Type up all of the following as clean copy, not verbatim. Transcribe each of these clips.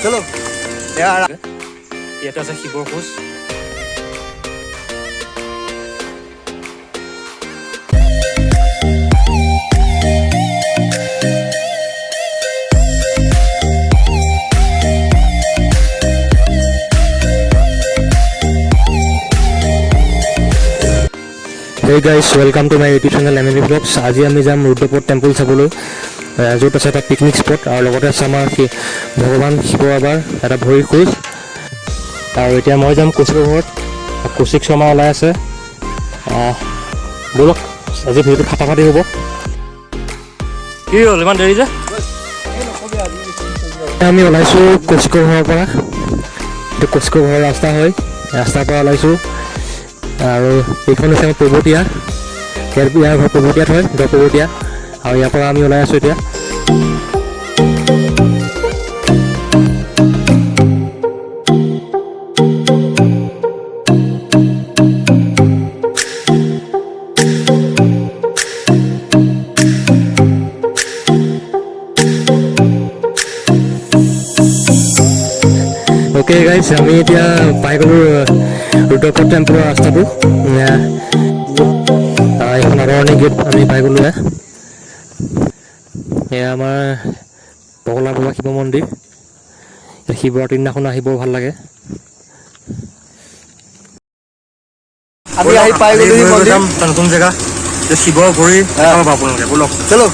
চলো ইয়াৰ ইয়াতে আছে শিৱৰ খোজ। Hey guys, welcome to my YouTube channel MLB Vlogs. আজি আমি যাম ৰুদ্ৰপদ টেম্পল চাবলৈ, য'ত আছে এটা পিকনিক স্পট আৰু লগতে আছে আমাৰ ভগৱান শিৱ বাবাৰ এটা ভৰি খোজ। আৰু এতিয়া মই যাম কৌশিকৰ ঘৰত। কৌশিক শৰ্মা ওলাই আছে। ব'লক আজি ভিডিঅ'টো ফাটাফাটি হ'ব। কি হ'ল ইমান দেৰি যে? আমি ওলাইছোঁ কৌশিকৰ ঘৰৰ পৰা। এইটো কৌশিকৰ ঘৰৰ ৰাস্তা হয়, ৰাস্তাৰ পৰা ওলাইছোঁ। আৰু এইখন হৈছে আমাৰ পৰ্বতীয়া, ইয়াৰ ঘৰ পৰ্বতীয়াত হয়, পৰ্বতীয়া। আৰু ইয়াৰ পৰা আমি ওলাই আছোঁ এতিয়া। অ'কে গাইজ, আমি এতিয়া পাই গ'লোঁ ৰুদ্ৰপদ টেম্পলৰ ৰাস্তাটো। এইখন আদৰণি গেট আমি পাই গ'লোঁ। এয়া আমাৰ পগলা বাবা শিৱ মন্দিৰ। শিৱৰাত্ৰিৰ দিনাখন আহি বৰ ভাল লাগে। আমি আহি পাই গ'লো নতুন জেগা, শিৱৰ ভৰি আপোনালোকে ব'লক। চলো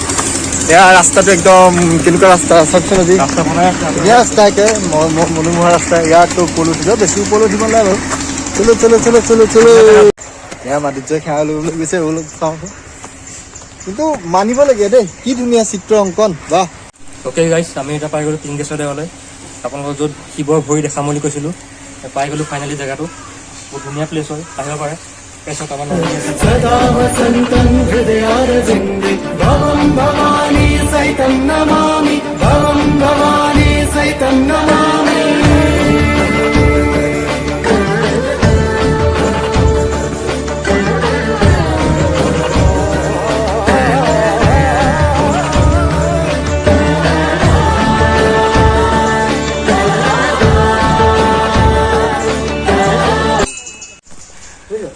এয়া ৰাস্তাটো একদম কেনেকুৱা ৰাস্তা চাওকচোন। আজি ৰাস্তা বনাই ধুনীয়া ৰাস্তা একে মনোমোহা ৰাস্তা। ইয়াতো উপল উঠিব, বেছি উপল উঠিব নাই বাৰু। চলো চলো চলো চলো চলো এয়া মাটিত যে খেয়া ল'বলৈ গৈছে, এইবিলাক চাওঁ। কিন্তু মানিব লাগে দেই, কি ধুনীয়া চিত্ৰ অংকন, বাহ। অ'কে গাইজ, আমি এতিয়া পাই গ'লোঁ টিংগেশ্বৰ দেৱালয়। আপোনালোকক য'ত শিৱৰ ভৰি দেখাম বুলি কৈছিলোঁ, পাই গ'লোঁ ফাইনেলি জেগাটো। বহুত ধুনীয়া প্লেচ হয়, আহিব পাৰে। তাৰপিছত আমাৰ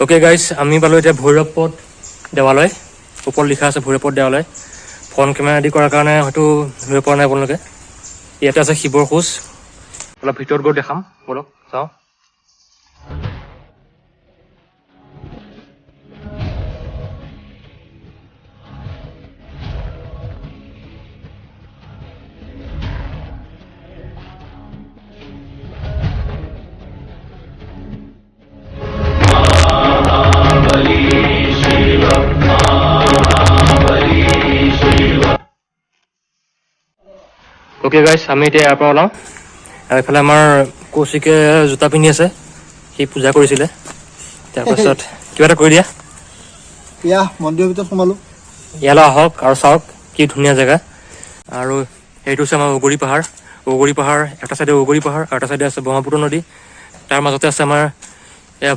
অ'কে গাইজ, আমি পালোঁ এতিয়া ভৈৰৱপদ দেৱালয়। ওপৰত লিখা আছে ভৈৰৱপদ দেৱালয়। ফ্ৰণ্ট কেমেৰা আদি কৰাৰ কাৰণে হয়তো ধৰিব পৰা নাই আপোনালোকে। ইয়াতে আছে শিৱৰ খোজ। অলপ ভিতৰত গৈ দেখাম, ব'লক চাওঁ। অ'কে গাইজ, আমি এতিয়া ইয়াৰ পৰা ওলাওঁ। আৰু এইফালে আমাৰ কৌশিকে জোতা পিন্ধি আছে, সি পূজা কৰিছিলে। তাৰপাছত কিবা এটা কৰি দিয়া। এয়া মন্দিৰৰ ভিতৰত সোমালোঁ। ইয়ালৈ আহক আৰু চাওক কি ধুনীয়া জেগা। আৰু এইটো হৈছে আমাৰ ঔগুৰি পাহাৰ। ঔগুৰি পাহাৰ এটা চাইডে ঔগুৰি পাহাৰ আৰু এটা চাইডে আছে ব্ৰহ্মপুত্ৰ নদী। তাৰ মাজতে আছে আমাৰ এয়া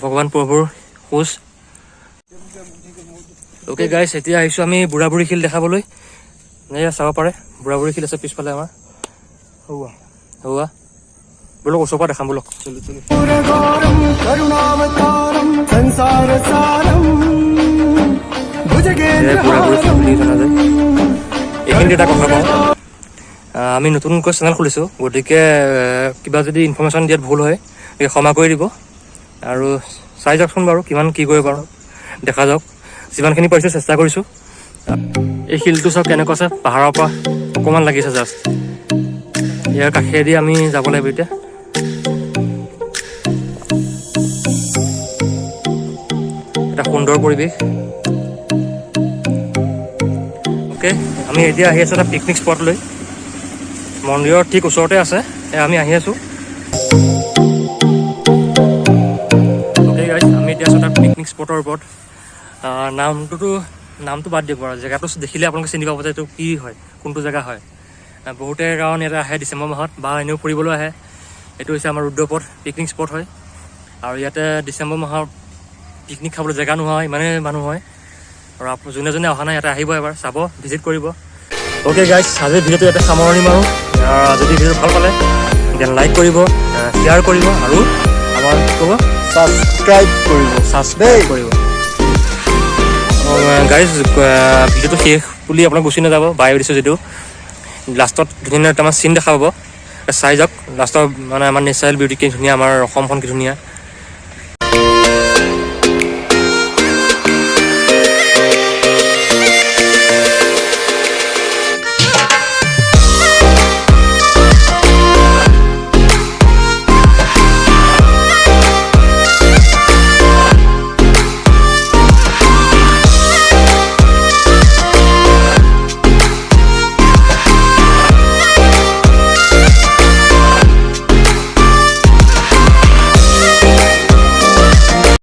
ভগৱান প্ৰভুৰ খোজ। অ'কে গাইজ, এতিয়া আহিছোঁ আমি বুঢ়া বুঢ়ী শিল দেখাবলৈ। এয়া চাব পাৰে, বুঢ়া বুঢ়ী শিল আছে পিছফালে আমাৰ। হৌৱা বোলক ওচৰৰ পৰা দেখাম বোলক। এইখিনিতে এটা কথা কওঁ, আমি নতুনকৈ চেনেল খুলিছোঁ, গতিকে কিবা যদি ইনফৰ্মেশ্যন দিয়াত ভুল হয় ক্ষমা কৰি দিব। আৰু চাই যাওকচোন বাৰু কিমান কি কৰিব পাৰোঁ, দেখা যাওক। যিমানখিনি পাৰিছোঁ চেষ্টা কৰিছোঁ। এই শিলটো চাওক কেনেকুৱা আছে, পাহাৰৰ পৰা অকণমান লাগিছে জাষ্ট। ইয়াৰ কাষেদি আমি যাব লাগিব এতিয়া। এটা সুন্দৰ পৰিৱেশ। অ'কে, আমি এতিয়া আহি আছোঁ এটা পিকনিক স্পটলৈ। মন্দিৰৰ ঠিক ওচৰতে আছে, আমি আহি আছোঁ। অ'কে গাইজ, আমি এতিয়া আছোঁ এটা পিকনিক স্পটৰ ওপৰত। নামটো বাদ দিব আৰু জেগাটো দেখিলে আপোনালোকে চিনি পাব যে এইটো কি হয়, কোনটো জেগা হয়। বহুতে কাৰণ ইয়াতে আহে ডিচেম্বৰ মাহত বা এনেও ফুৰিবলৈ আহে। এইটো হৈছে আমাৰ ৰুদ্ৰপদ পিকনিক স্পট হয়। আৰু ইয়াতে ডিচেম্বৰ মাহৰ পিকনিক খাবলৈ জেগা নোহোৱা হয়, ইমানেই মানুহ হয়। আৰু যোনে যোনে অহা নাই ইয়াতে আহিব, এবাৰ চাব, ভিজিট কৰিব। অ'কে গাইজ আজিৰ ভিডিঅ'টো ইয়াতে সামৰণি মাৰোঁ যদি ভিডিঅ'টো ভাল পালে দেন লাইক কৰিব শ্বেয়াৰ কৰিব আৰু আমাৰ কি ক'ব ছাবস্ক্ৰাইব কৰিব গাইজ ভিডিঅ'টো শেষ বুলি আপোনাক গুচি নাযাব বাই দিছোঁ যিটো লাষ্টত ধুনীয়া এটা আমাৰ চিন দেখা পাব চাই যাওক লাষ্টৰ মানে আমাৰ নেচাৰেল বিউটি কি ধুনীয়া আমাৰ অসমখন কি ধুনীয়া